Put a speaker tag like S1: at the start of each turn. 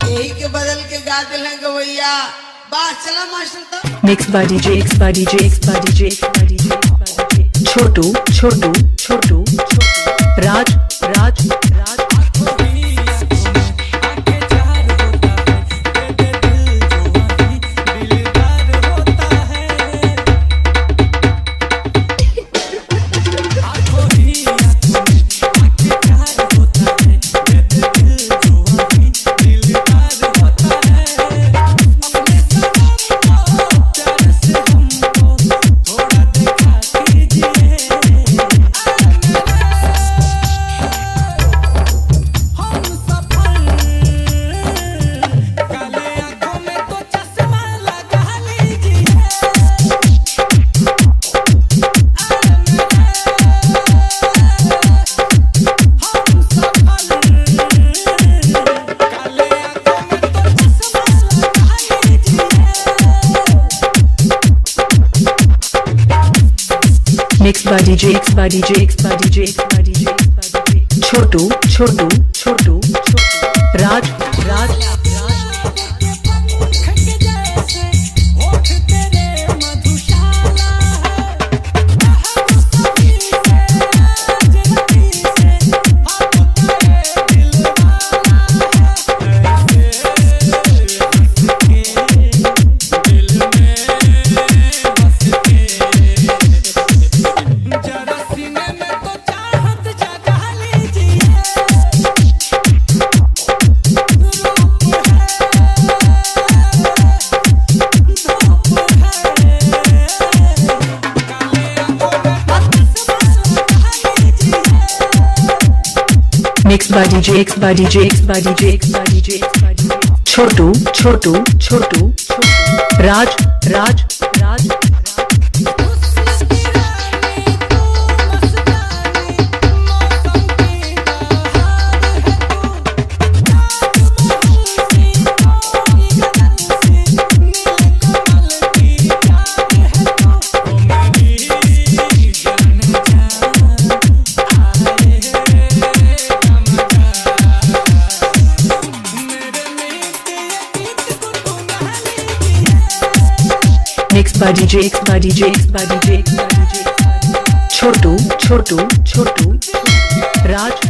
S1: यही के बदल के गा दिल है गवैया। बात चला मास्टर तो
S2: mix by DJ X by DJ X by DJ X by DJ Chhotu Chhotu Chhotu Raj Raj Raj mix by DJ X by DJ X by DJ X by DJ Chhotu Chhotu Chhotu Raj Raj mix by DJ X by DJ X by DJ X by DJ Chhotu Chhotu Chhotu Raj Raj Raj mix by DJ X by DJ X by DJ Chhotu Chhotu Chhotu Raj